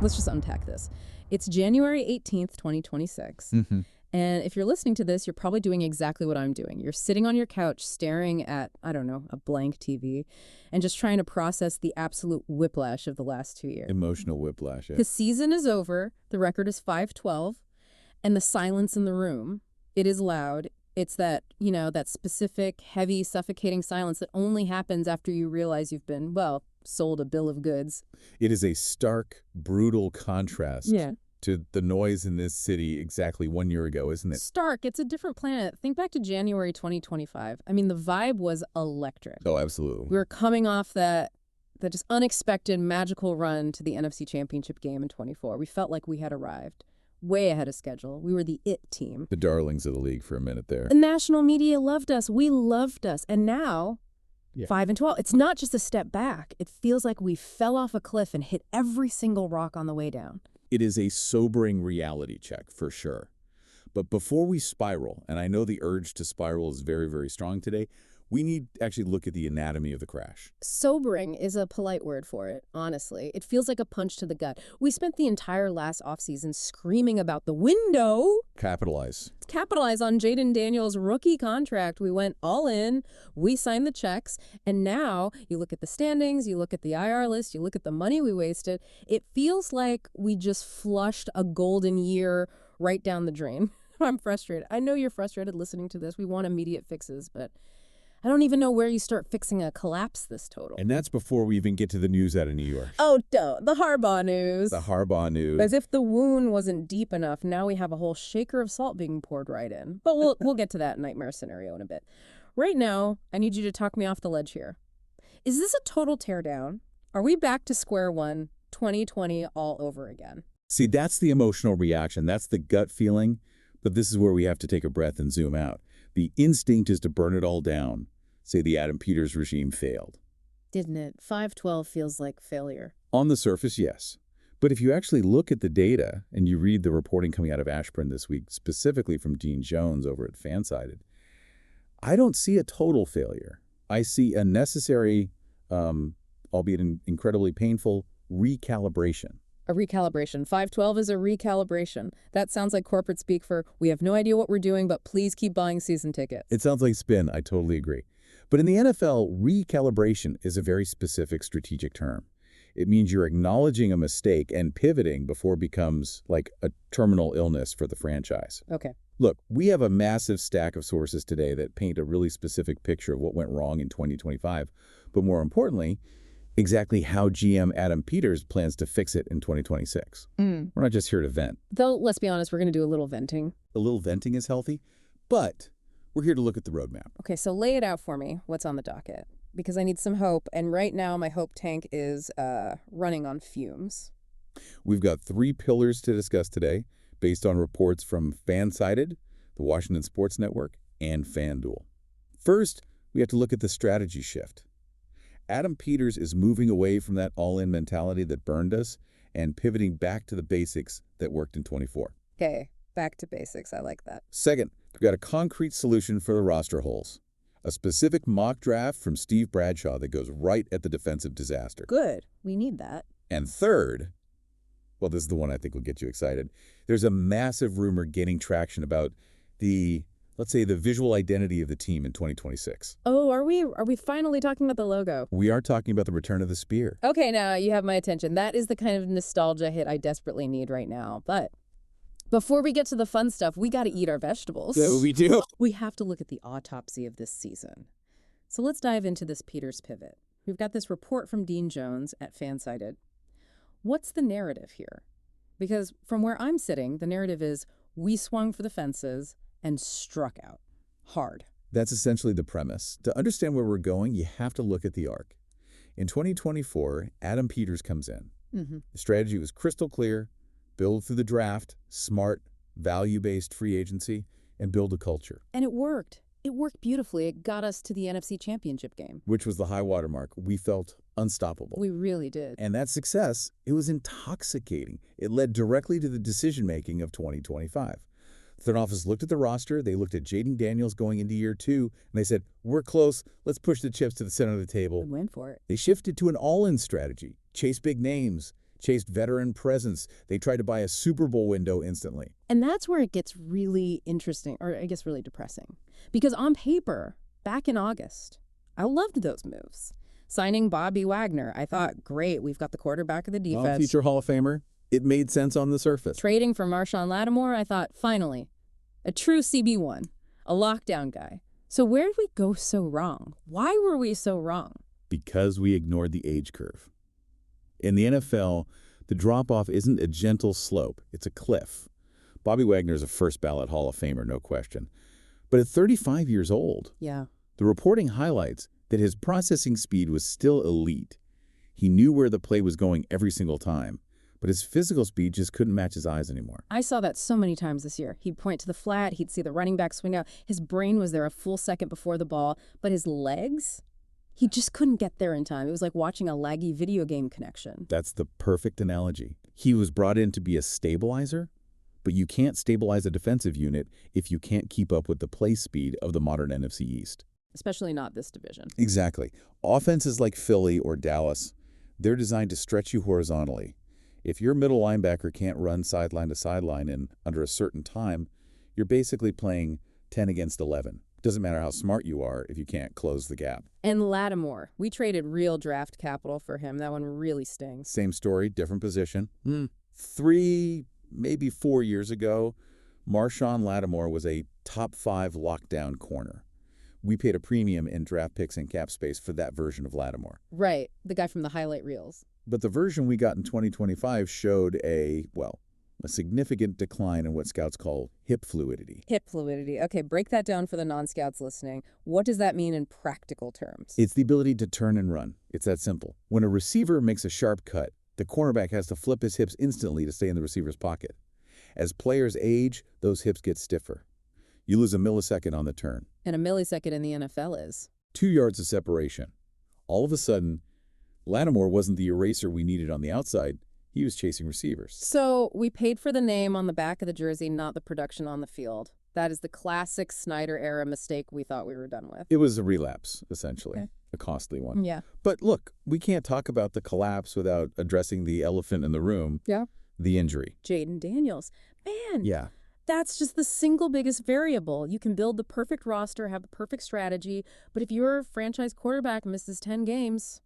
let's just unpack this. It's January 18th, 2026. Mm-hmm. And if you're listening to this, you're probably doing exactly what I'm doing. You're sitting on your couch staring at, I don't know, a blank TV and just trying to process the absolute whiplash of the last 2 years. Emotional whiplash. Yeah. The season is over. The record is 5-12. And the silence in the room, it is loud. It's that, that specific, heavy, suffocating silence that only happens after you realize you've been, sold a bill of goods. It is a stark, brutal contrast to the noise in this city exactly 1 year ago, isn't it? Stark. It's a different planet. Think back to January 2025. I mean, the vibe was electric. Oh, absolutely. We were coming off that just unexpected, magical run to the NFC Championship game in 24. We felt like we had arrived. Way ahead of schedule. We were the it team. The darlings of the league for a minute there. The national media loved us. We loved us. And now, 5-12, it's not just a step back. It feels like we fell off a cliff and hit every single rock on the way down. It is a sobering reality check, for sure. But before we spiral, and I know the urge to spiral is very, very strong today, we need to actually look at the anatomy of the crash. Sobering is a polite word for it, honestly. It feels like a punch to the gut. We spent the entire last offseason screaming about the window. Capitalize on Jaden Daniels' rookie contract. We went all in. We signed the checks. And now you look at the standings, you look at the IR list, you look at the money we wasted. It feels like we just flushed a golden year right down the drain. I'm frustrated. I know you're frustrated listening to this. We want immediate fixes, but I don't even know where you start fixing a collapse this total. And that's before we even get to the news out of New York. Oh, don't. The Harbaugh news. The Harbaugh news. As if the wound wasn't deep enough, now we have a whole shaker of salt being poured right in. But we'll get to that nightmare scenario in a bit. Right now, I need you to talk me off the ledge here. Is this a total teardown? Are we back to square one, 2020 all over again? See, that's the emotional reaction. That's the gut feeling. But this is where we have to take a breath and zoom out. The instinct is to burn it all down. Say the Adam Peters regime failed. Didn't it? 5-12 feels like failure. On the surface, yes. But if you actually look at the data and you read the reporting coming out of Ashburn this week, specifically from Dean Jones over at Fansided, I don't see a total failure. I see a necessary, albeit incredibly painful, recalibration. A recalibration. 5-12 is a recalibration. That sounds like corporate speak for, we have no idea what we're doing, but please keep buying season tickets. It sounds like spin. I totally agree. But in the NFL, recalibration is a very specific strategic term. It means you're acknowledging a mistake and pivoting before it becomes like a terminal illness for the franchise. Okay. Look, we have a massive stack of sources today that paint a really specific picture of what went wrong in 2025. But more importantly, exactly how GM Adam Peters plans to fix it in 2026. We're not just here to vent. Though, let's be honest, we're going to do a little venting. A little venting is healthy, but we're here to look at the roadmap. Okay, so lay it out for me. What's on the docket? Because I need some hope, and right now my hope tank is running on fumes. We've got 3 pillars to discuss today, based on reports from Fansided, the Washington Sports Network, and FanDuel. First, we have to look at the strategy shift. Adam Peters is moving away from that all-in mentality that burned us and pivoting back to the basics that worked in 24. Okay, back to basics. I like that. Second, we've got a concrete solution for the roster holes. A specific mock draft from Steve Bradshaw that goes right at the defensive disaster. Good. We need that. And third, well, this is the one I think will get you excited. There's a massive rumor gaining traction about the, let's say, the visual identity of the team in 2026. Oh, are we finally talking about the logo? We are talking about the return of the spear. Okay, now you have my attention. That is the kind of nostalgia hit I desperately need right now. But before we get to the fun stuff, we got to eat our vegetables. Yeah, we do. We have to look at the autopsy of this season. So let's dive into this Peters pivot. We've got this report from Dean Jones at Fansided. What's the narrative here? Because from where I'm sitting, the narrative is we swung for the fences and struck out hard. That's essentially the premise. To understand where we're going, you have to look at the arc. In 2024, Adam Peters comes in. The strategy was crystal clear: build through the draft, smart, value-based free agency, and build a culture. And it worked. It worked beautifully. It got us to the NFC Championship game. Which was the high watermark. We felt unstoppable. We really did. And that success, it was intoxicating. It led directly to the decision-making of 2025. The front office looked at the roster, they looked at Jaden Daniels going into year 2, and they said, we're close, let's push the chips to the center of the table. We went for it. They shifted to an all-in strategy, chase big names, chased veteran presence. They tried to buy a Super Bowl window instantly. And that's where it gets really interesting, or I guess really depressing. Because on paper, back in August, I loved those moves. Signing Bobby Wagner, I thought, great, we've got the quarterback of the defense. Future Hall of Famer. It made sense on the surface. Trading for Marshawn Lattimore, I thought, finally, a true CB1, a lockdown guy. So where did we go so wrong? Why were we so wrong? Because we ignored the age curve. In the NFL, the drop-off isn't a gentle slope, it's a cliff. Bobby Wagner is a first-ballot Hall of Famer, no question. But at 35 years old, Yeah. the reporting highlights that his processing speed was still elite. He knew where the play was going every single time, but his physical speed just couldn't match his eyes anymore. I saw that so many times this year. He'd point to the flat, he'd see the running back swing out. His brain was there a full second before the ball, but his legs, he just couldn't get there in time. It was like watching a laggy video game connection. That's the perfect analogy. He was brought in to be a stabilizer, but you can't stabilize a defensive unit if you can't keep up with the play speed of the modern NFC East. Especially not this division. Exactly. Offenses like Philly or Dallas, they're designed to stretch you horizontally. If your middle linebacker can't run sideline to sideline in under a certain time, you're basically playing 10 against 11. Doesn't matter how smart you are if you can't close the gap. And Lattimore, we traded real draft capital for him. That one really stings. Same story, different position. 3, maybe 4 years ago, Marshawn Lattimore was a top 5 lockdown corner. We paid a premium in draft picks and cap space for that version of Lattimore. Right, the guy from the highlight reels. But the version we got in 2025 showed a significant decline in what scouts call hip fluidity. Hip fluidity. Okay, break that down for the non-scouts listening. What does that mean in practical terms? It's the ability to turn and run. It's that simple. When a receiver makes a sharp cut, the cornerback has to flip his hips instantly to stay in the receiver's pocket. As players age, those hips get stiffer. You lose a millisecond on the turn. And a millisecond in the NFL is 2 yards of separation. All of a sudden, Lattimore wasn't the eraser we needed on the outside. He was chasing receivers. So we paid for the name on the back of the jersey, not the production on the field. That is the classic Snyder-era mistake we thought we were done with. It was a relapse, essentially. Okay. A costly one. Yeah. But look, we can't talk about the collapse without addressing the elephant in the room. Yeah. The injury. Jaden Daniels. Man. Yeah. That's just the single biggest variable. You can build the perfect roster, have the perfect strategy, but if your franchise quarterback misses 10 games,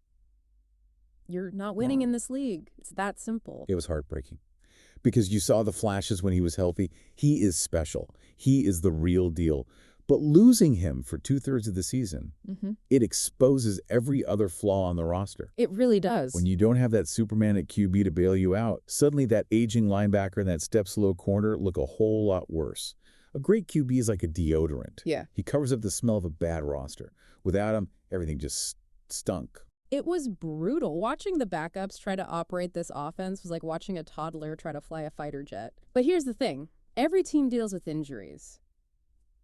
you're not winning in this league. It's that simple. It was heartbreaking. Because you saw the flashes when he was healthy. He is special. He is the real deal. But losing him for 2/3 of the season, it exposes every other flaw on the roster. It really does. When you don't have that Superman at QB to bail you out, suddenly that aging linebacker and that step-slow corner look a whole lot worse. A great QB is like a deodorant. Yeah. He covers up the smell of a bad roster. Without him, everything just stunk. It was brutal. Watching the backups try to operate this offense was like watching a toddler try to fly a fighter jet. But here's the thing. Every team deals with injuries.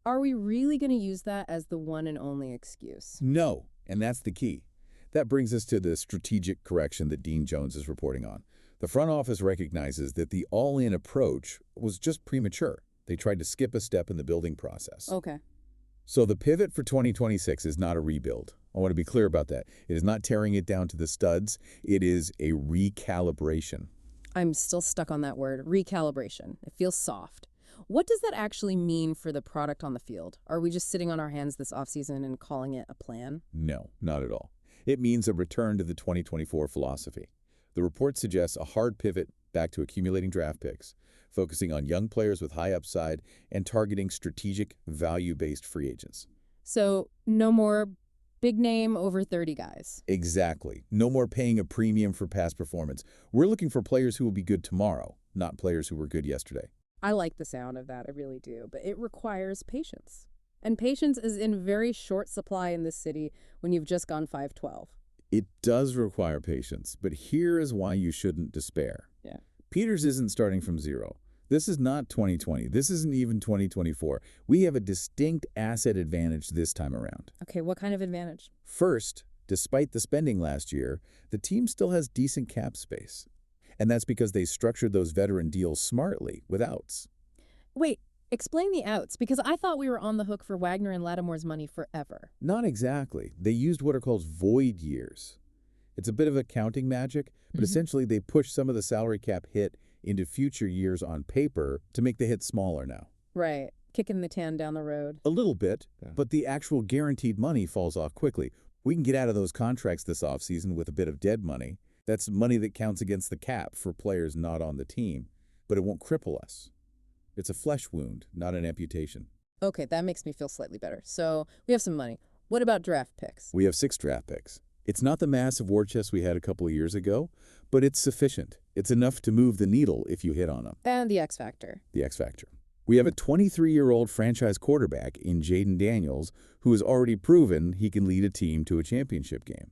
Are we really going to use that as the one and only excuse? No, and that's the key. That brings us to the strategic correction that Dean Jones is reporting on. The front office recognizes that the all-in approach was just premature. They tried to skip a step in the building process. Okay. So the pivot for 2026 is not a rebuild. I want to be clear about that. It is not tearing it down to the studs. It is a recalibration. I'm still stuck on that word, recalibration. It feels soft. What does that actually mean for the product on the field? Are we just sitting on our hands this offseason and calling it a plan? No, not at all. It means a return to the 2024 philosophy. The report suggests a hard pivot back to accumulating draft picks, focusing on young players with high upside and targeting strategic, value-based free agents. So no more big name over 30 guys. Exactly. No more paying a premium for past performance. We're looking for players who will be good tomorrow, not players who were good yesterday. I like the sound of that, I really do, but it requires patience. And patience is in very short supply in this city when you've just gone 5-12. It does require patience, but here is why you shouldn't despair. Yeah. Peters isn't starting from zero. This is not 2020. This isn't even 2024. We have a distinct asset advantage this time around. Okay, what kind of advantage? First, despite the spending last year, the team still has decent cap space. And that's because they structured those veteran deals smartly, with outs. Wait, explain the outs, because I thought we were on the hook for Wagner and Lattimore's money forever. Not exactly. They used what are called void years. It's a bit of accounting magic, but essentially they push some of the salary cap hit into future years on paper to make the hit smaller now. Right. Kicking the can down the road. A little bit, but the actual guaranteed money falls off quickly. We can get out of those contracts this offseason with a bit of dead money. That's money that counts against the cap for players not on the team, but it won't cripple us. It's a flesh wound, not an amputation. Okay, that makes me feel slightly better. So we have some money. What about draft picks? We have 6 draft picks. It's not the massive war chest we had a couple of years ago, but it's sufficient. It's enough to move the needle if you hit on them. And the X factor. The X factor. We have a 23-year-old franchise quarterback in Jaden Daniels who has already proven he can lead a team to a championship game.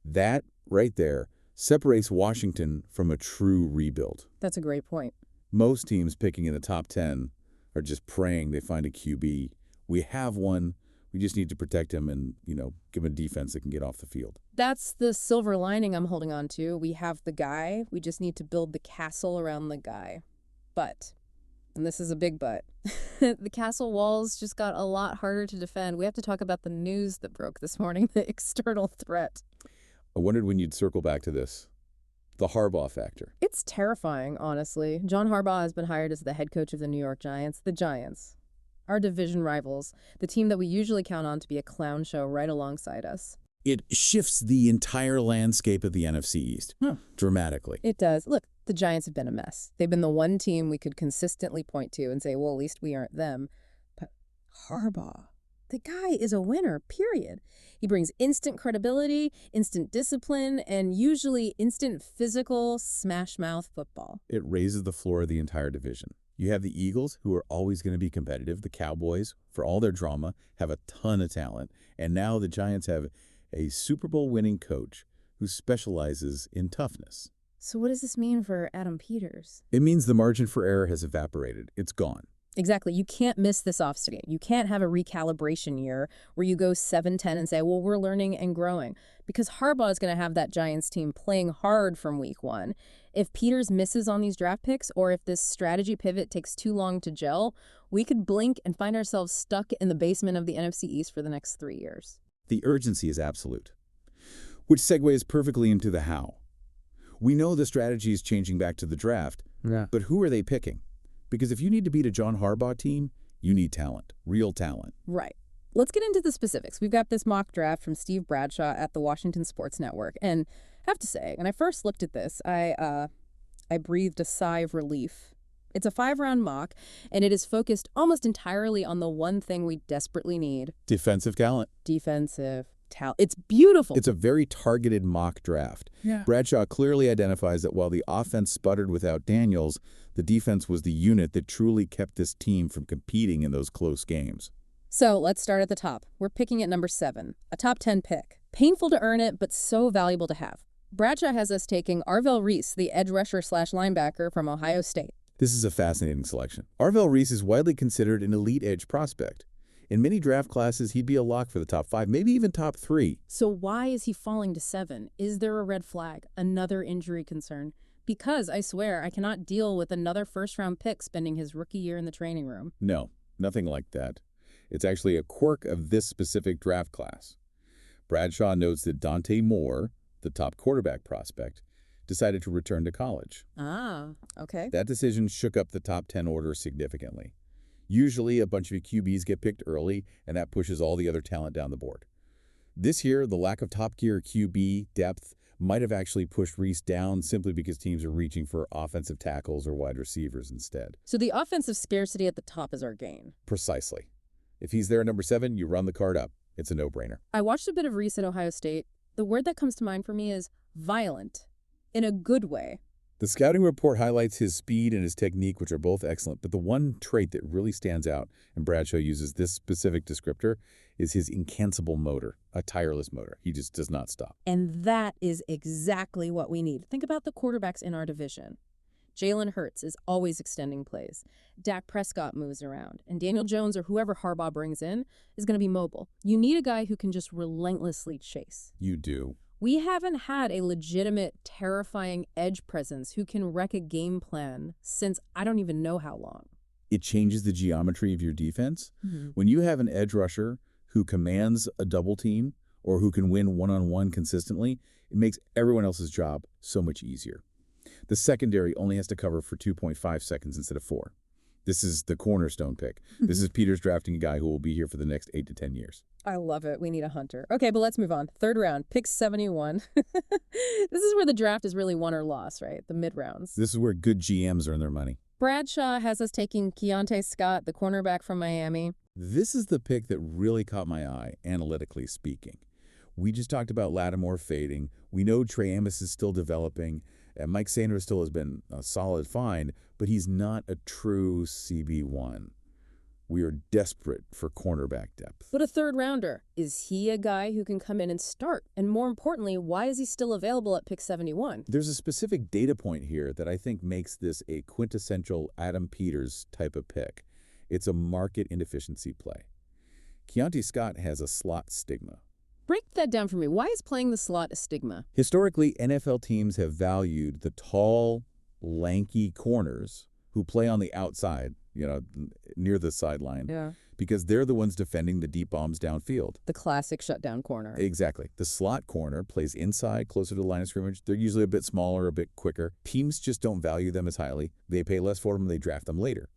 That, right there, separates Washington from a true rebuild. That's a great point. Most teams picking in the top 10 are just praying they find a QB. We have one. We just need to protect him and, give him a defense that can get off the field. That's the silver lining I'm holding on to. We have the guy. We just need to build the castle around the guy. But, and this is a big but, the castle walls just got a lot harder to defend. We have to talk about the news that broke this morning, the external threat. I wondered when you'd circle back to this. The Harbaugh factor. It's terrifying, honestly. John Harbaugh has been hired as the head coach of the New York Giants. The Giants. Our division rivals, the team that we usually count on to be a clown show right alongside us. It shifts the entire landscape of the NFC East dramatically. It does. Look, the Giants have been a mess. They've been the one team we could consistently point to and say, well, at least we aren't them. But Harbaugh, the guy is a winner, period. He brings instant credibility, instant discipline, and usually instant physical smash-mouth football. It raises the floor of the entire division. You have the Eagles, who are always going to be competitive. The Cowboys, for all their drama, have a ton of talent. And now the Giants have a Super Bowl winning coach who specializes in toughness. So what does this mean for Adam Peters? It means the margin for error has evaporated. It's gone. Exactly. You can't miss this offseason. You can't have a recalibration year where you go 7-10 and say, well, we're learning and growing. Because Harbaugh is going to have that Giants team playing hard from week 1. If Peters misses on these draft picks, or if this strategy pivot takes too long to gel, we could blink and find ourselves stuck in the basement of the NFC East for the next 3 years. The urgency is absolute, which segues perfectly into the how. We know the strategy is changing back to the draft, but who are they picking? Because if you need to beat a John Harbaugh team, you need talent, real talent. Right. Let's get into the specifics. We've got this mock draft from Steve Bradshaw at the Washington Sports Network. And I have to say, when I first looked at this, I breathed a sigh of relief. It's a 5-round mock, and it is focused almost entirely on the one thing we desperately need. Defensive talent. Defensive talent. It's beautiful. It's a very targeted mock draft. Yeah. Bradshaw clearly identifies that while the offense sputtered without Daniels, the defense was the unit that truly kept this team from competing in those close games. So let's start at the top. We're picking at number 7, a top 10 pick. Painful to earn it, but so valuable to have. Bradshaw has us taking Arvell Reese, the edge rusher / linebacker from Ohio State. This is a fascinating selection. Arvell Reese is widely considered an elite edge prospect. In many draft classes, he'd be a lock for the top 5, maybe even top 3. So why is he falling to 7? Is there a red flag? Another injury concern? Because, I swear, I cannot deal with another first-round pick spending his rookie year in the training room. No, nothing like that. It's actually a quirk of this specific draft class. Bradshaw notes that Dante Moore, the top quarterback prospect, decided to return to college. Ah, okay. That decision shook up the top 10 order significantly. Usually, a bunch of QBs get picked early, and that pushes all the other talent down the board. This year, the lack of top-tier QB depth might have actually pushed Reese down simply because teams are reaching for offensive tackles or wide receivers instead. So the offensive scarcity at the top is our gain. Precisely. If he's there at number 7, you run the card up. It's a no-brainer. I watched a bit of Reese at Ohio State. The word that comes to mind for me is violent, in a good way. The scouting report highlights his speed and his technique, which are both excellent, but the one trait that really stands out, and Bradshaw uses this specific descriptor, is his incansable motor, a tireless motor. He just does not stop. And that is exactly what we need. Think about the quarterbacks in our division. Jalen Hurts is always extending plays. Dak Prescott moves around. And Daniel Jones, or whoever Harbaugh brings in, is going to be mobile. You need a guy who can just relentlessly chase. You do. We haven't had a legitimate, terrifying edge presence who can wreck a game plan since I don't even know how long. It changes the geometry of your defense. Mm-hmm. When you have an edge rusher who commands a double team or who can win one-on-one consistently, It makes everyone else's job so much easier. The secondary only has to cover for 2.5 seconds instead of 4. This is the cornerstone pick. This is Peter's drafting a guy who will be here for the next 8 to 10 years. I love it. We need a hunter. Okay, but let's move on. Third round, pick 71. This is where the draft is really won or lost, right? The mid-rounds. This is where good GMs earn their money. Bradshaw has us taking Keontae Scott, the cornerback from Miami. This is the pick that really caught my eye, analytically speaking. We just talked about Lattimore fading. We know Trey Amos is still developing. And Mike Sanders still has been a solid find, but he's not a true CB1. We are desperate for cornerback depth. But a third rounder, is he a guy who can come in and start? And more importantly, why is he still available at pick 71? There's a specific data point here that I think makes this a quintessential Adam Peters type of pick. It's a market inefficiency play. Keontae Scott has a slot stigma. Break that down for me. Why is playing the slot a stigma? Historically, NFL teams have valued the tall, lanky corners who play on the outside, near the sideline, because they're the ones defending the deep bombs downfield. The classic shutdown corner. Exactly. The slot corner plays inside, closer to the line of scrimmage. They're usually a bit smaller, a bit quicker. Teams just don't value them as highly. They pay less for them and they draft them later.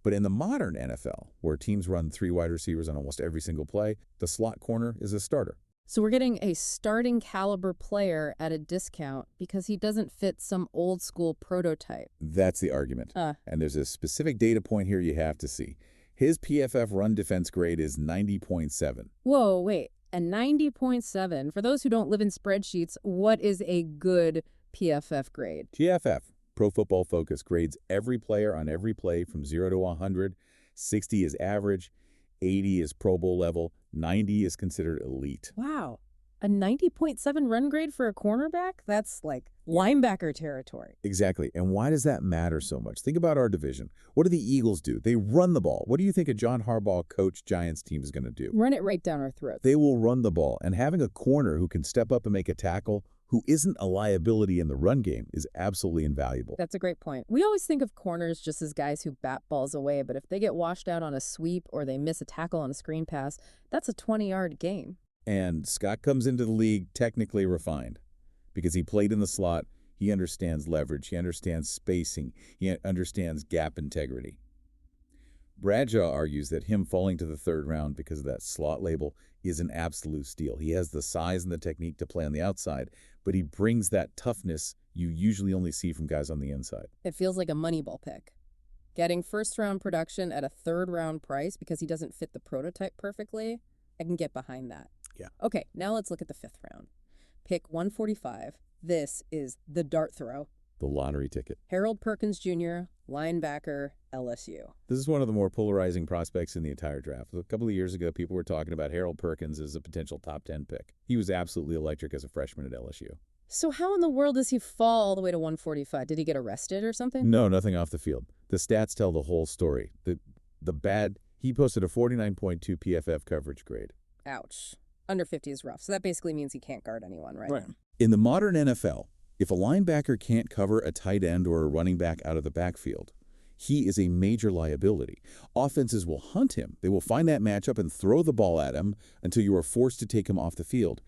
But in the modern NFL, where teams run 3 wide receivers on almost every single play, the slot corner is a starter. So we're getting a starting caliber player at a discount because he doesn't fit some old school prototype. That's the argument. And there's a specific data point here you have to see. His PFF run defense grade is 90.7. Whoa, wait. A 90.7. For those who don't live in spreadsheets, what is a good PFF grade? PFF, Pro Football Focus, grades every player on every play from 0 to 100. 60 is average. 80 is Pro Bowl level. 90 is considered elite. Wow. A 90.7 run grade for a cornerback? That's like linebacker territory. Exactly. And why does that matter so much? Think about our division. What do the Eagles do? They run the ball. What do you think a John Harbaugh coach Giants team is going to do? Run it right down our throats. They will run the ball. And having a corner who can step up and make a tackle, who isn't a liability in the run game, is absolutely invaluable. That's a great point. We always think of corners just as guys who bat balls away, but if they get washed out on a sweep or they miss a tackle on a screen pass, that's a 20-yard gain. And Scott comes into the league technically refined because he played in the slot. He understands leverage. He understands spacing. He understands gap integrity. Bradshaw argues that him falling to the third round because of that slot label is an absolute steal. He has the size and the technique to play on the outside, but he brings that toughness you usually only see from guys on the inside. It feels like a Moneyball pick. Getting first-round production at a third-round price because he doesn't fit the prototype perfectly, I can get behind that. Yeah. Okay, now let's look at the fifth round. Pick 145. This is the dart throw. The lottery ticket. Harold Perkins Jr., linebacker, LSU. This is one of the more polarizing prospects in the entire draft. A couple of years ago, people were talking about Harold Perkins as a potential top 10 pick. He was absolutely electric as a freshman at LSU. So how in the world does he fall all the way to 145? Did he get arrested or something? No, nothing off the field. The stats tell the whole story. He posted a 49.2 PFF coverage grade. Ouch. Under 50 is rough. So that basically means he can't guard anyone, right? In the modern NFL, if a linebacker can't cover a tight end or a running back out of the backfield, he is a major liability. Offenses will hunt him. They will find that matchup and throw the ball at him until you are forced to take him off the field.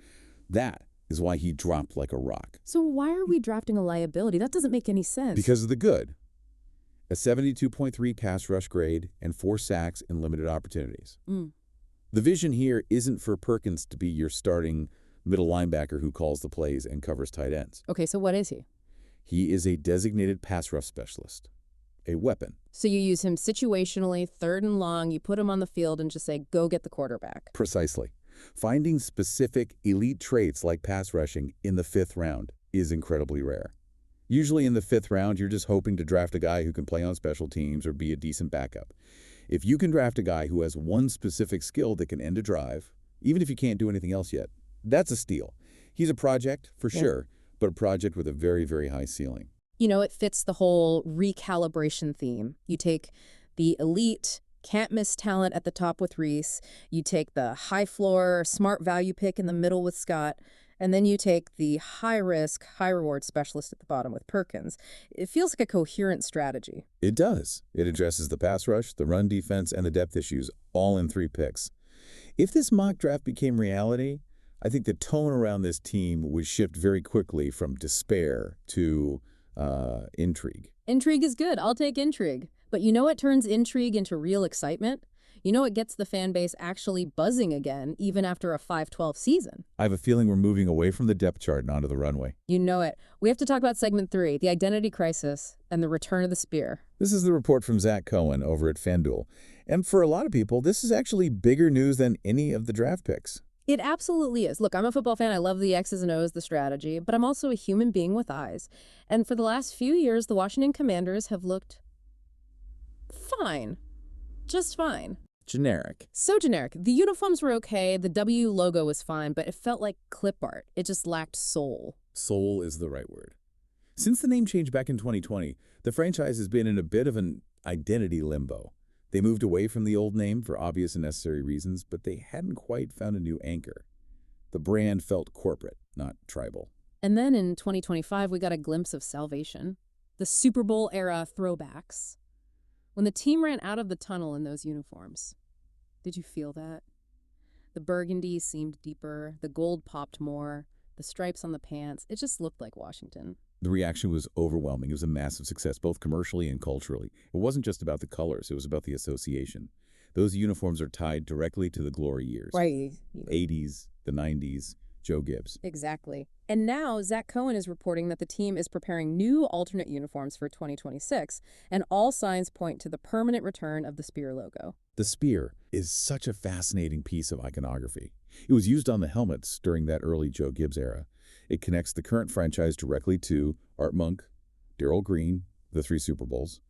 That is why he dropped like a rock. So why are we drafting a liability? That doesn't make any sense. Because of the good. A 72.3 pass rush grade and 4 sacks in limited opportunities. The vision here isn't for Perkins to be your starting middle linebacker who calls the plays and covers tight ends. Okay, so what is he? He is a designated pass rush specialist, a weapon. So you use him situationally, third and long, you put him on the field and just say, go get the quarterback. Precisely. Finding specific elite traits like pass rushing in the 5th round is incredibly rare. Usually in the 5th round, you're just hoping to draft a guy who can play on special teams or be a decent backup. If you can draft a guy who has one specific skill that can end a drive, even if you can't do anything else yet, that's a steal. He's a project, for sure, but a project with a very, very high ceiling. You know, it fits the whole recalibration theme. You take the elite, can't-miss talent at the top with Reese, you take the high-floor, smart value pick in the middle with Scott, and then you take the high-risk, high-reward specialist at the bottom with Perkins. It feels like a coherent strategy. It does. It addresses the pass rush, the run defense, and the depth issues, all in 3 picks. If this mock draft became reality, I think the tone around this team would shift very quickly from despair to intrigue. Intrigue is good. I'll take intrigue. But you know what turns intrigue into real excitement? You know what gets the fan base actually buzzing again, even after a 5-12 season? I have a feeling we're moving away from the depth chart and onto the runway. You know it. We have to talk about segment 3, the identity crisis and the return of the spear. This is the report from Zach Cohen over at FanDuel. And for a lot of people, this is actually bigger news than any of the draft picks. It absolutely is. Look, I'm a football fan. I love the X's and O's, the strategy, but I'm also a human being with eyes. And for the last few years, the Washington Commanders have looked fine. Just fine. Generic. So generic. The uniforms were okay, the W logo was fine, but it felt like clip art. It just lacked soul. Soul is the right word. Since the name change back in 2020, the franchise has been in a bit of an identity limbo. They moved away from the old name for obvious and necessary reasons, but they hadn't quite found a new anchor. The brand felt corporate, not tribal. And then in 2025, we got a glimpse of salvation. The Super Bowl era throwbacks. When the team ran out of the tunnel in those uniforms, did you feel that? The burgundy seemed deeper, the gold popped more, the stripes on the pants, it just looked like Washington. The reaction was overwhelming. It was a massive success, both commercially and culturally. It wasn't just about the colors, it was about the association. Those uniforms are tied directly to the glory years. Right. 80s, the 90s, Joe Gibbs. Exactly. And now Zach Cohen is reporting that the team is preparing new alternate uniforms for 2026, and all signs point to the permanent return of the spear logo. The spear is such a fascinating piece of iconography. It was used on the helmets during that early Joe Gibbs era. It connects the current franchise directly to Art Monk, Darryl Green, the 3 Super Bowls.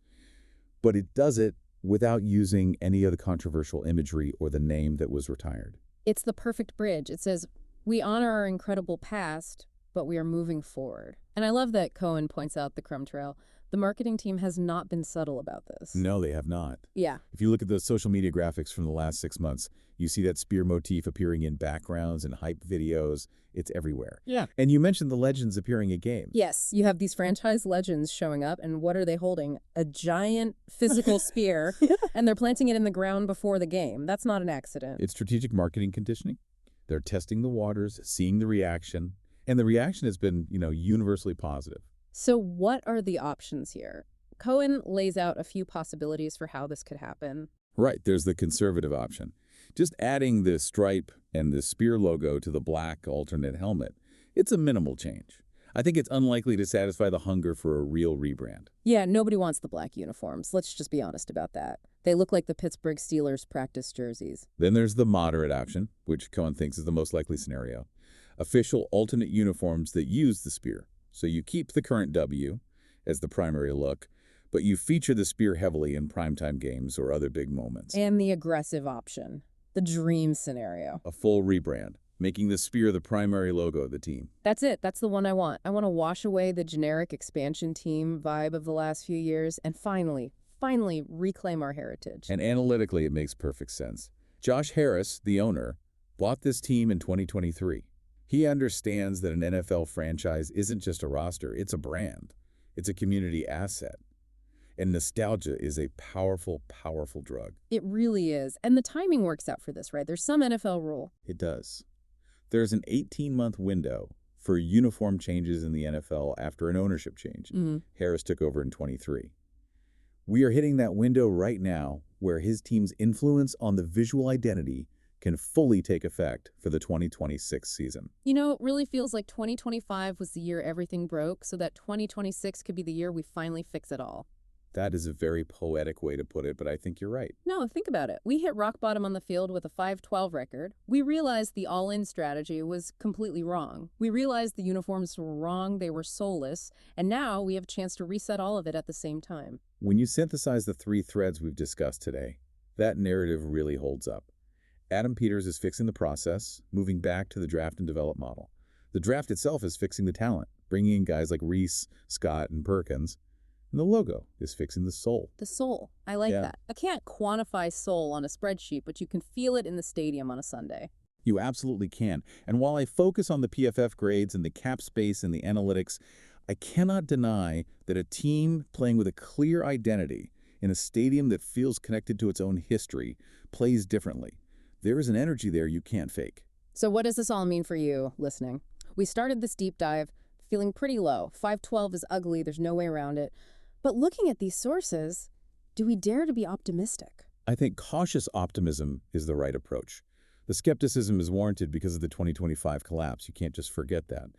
But it does it without using any of the controversial imagery or the name that was retired. It's the perfect bridge. It says, we honor our incredible past, but we are moving forward. And I love that Cohen points out the crumb trail. The marketing team has not been subtle about this. No, they have not. Yeah. If you look at the social media graphics from the last 6 months, you see that spear motif appearing in backgrounds and hype videos. It's everywhere. Yeah. And you mentioned the legends appearing at games. Yes, you have these franchise legends showing up, and what are they holding? A giant physical spear, and they're planting it in the ground before the game. That's not an accident. It's strategic marketing conditioning. They're testing the waters, seeing the reaction, and the reaction has been, universally positive. So what are the options here? Cohen lays out a few possibilities for how this could happen. Right, there's the conservative option. Just adding the stripe and the spear logo to the black alternate helmet, it's a minimal change. I think it's unlikely to satisfy the hunger for a real rebrand. Yeah, nobody wants the black uniforms. Let's just be honest about that. They look like the Pittsburgh Steelers practice jerseys. Then there's the moderate option, which Cohen thinks is the most likely scenario. Official alternate uniforms that use the spear. So you keep the current W as the primary look, but you feature the spear heavily in primetime games or other big moments. And the aggressive option, the dream scenario. A full rebrand, making the spear the primary logo of the team. That's it. That's the one I want. I want to wash away the generic expansion team vibe of the last few years and finally reclaim our heritage. And analytically, it makes perfect sense. Josh Harris, the owner, bought this team in 2023. He understands that an NFL franchise isn't just a roster, it's a brand. It's a community asset. And nostalgia is a powerful, powerful drug. It really is. And the timing works out for this, right? There's some NFL rule. It does. There's an 18-month window for uniform changes in the NFL after an ownership change. Harris took over in 23. We are hitting that window right now where his team's influence on the visual identity can fully take effect for the 2026 season. It really feels like 2025 was the year everything broke, so that 2026 could be the year we finally fix it all. That is a very poetic way to put it, but I think you're right. No, think about it. We hit rock bottom on the field with a 5-12 record. We realized the all-in strategy was completely wrong. We realized the uniforms were wrong, they were soulless, and now we have a chance to reset all of it at the same time. When you synthesize the 3 threads we've discussed today, that narrative really holds up. Adam Peters is fixing the process, moving back to the draft and develop model. The draft itself is fixing the talent, bringing in guys like Reese, Scott, and Perkins. And the logo is fixing the soul. The soul. I like that. I can't quantify soul on a spreadsheet, but you can feel it in the stadium on a Sunday. You absolutely can. And while I focus on the PFF grades and the cap space and the analytics, I cannot deny that a team playing with a clear identity in a stadium that feels connected to its own history plays differently. There is an energy there you can't fake. So what does this all mean for you listening? We started this deep dive feeling pretty low. 512 is ugly, there's no way around it. But looking at these sources, do we dare to be optimistic? I think cautious optimism is the right approach. The skepticism is warranted because of the 2025 collapse. You can't just forget that.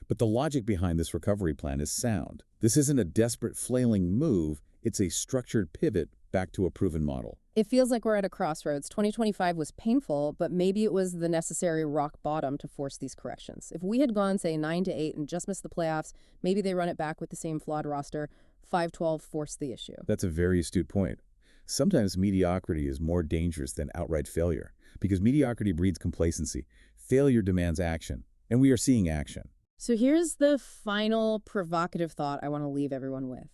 But the logic behind this recovery plan is sound. This isn't a desperate flailing move, it's a structured pivot back to a proven model. It feels like we're at a crossroads. 2025 was painful, but maybe it was the necessary rock bottom to force these corrections. If we had gone, say, 9-8 and just missed the playoffs, maybe they run it back with the same flawed roster. 512 forced the issue. That's a very astute point. Sometimes mediocrity is more dangerous than outright failure, because mediocrity breeds complacency. Failure demands action, and we are seeing action. So here's the final provocative thought I want to leave everyone with.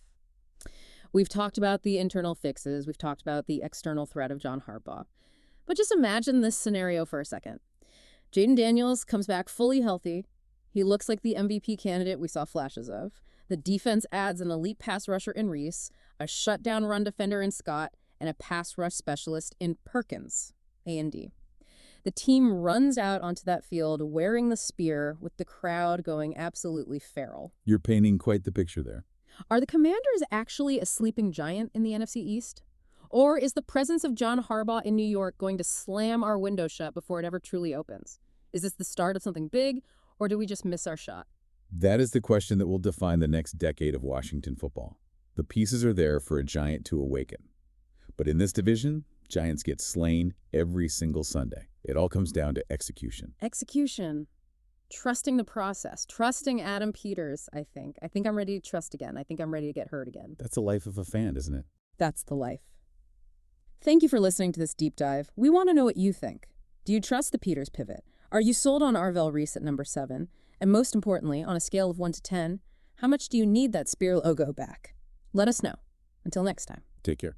We've talked about the internal fixes. We've talked about the external threat of John Harbaugh. But just imagine this scenario for a second. Jayden Daniels comes back fully healthy. He looks like the MVP candidate we saw flashes of. The defense adds an elite pass rusher in Reese, a shutdown run defender in Scott, and a pass rush specialist in Perkins, A&D. The team runs out onto that field wearing the spear with the crowd going absolutely feral. You're painting quite the picture there. Are the Commanders actually a sleeping giant in the NFC East? Or is the presence of John Harbaugh in New York going to slam our window shut before it ever truly opens? Is this the start of something big, or do we just miss our shot? That is the question that will define the next decade of Washington football. The pieces are there for a giant to awaken. But in this division, giants get slain every single Sunday. It all comes down to execution. Execution. Trusting the process. Trusting Adam Peters, I think. I think I'm ready to trust again. I think I'm ready to get hurt again. That's the life of a fan, isn't it? That's the life. Thank you for listening to this deep dive. We want to know what you think. Do you trust the Peters pivot? Are you sold on Arvell Reese at number 7? And most importantly, on a scale of 1 to 10, how much do you need that spear logo back? Let us know. Until next time. Take care.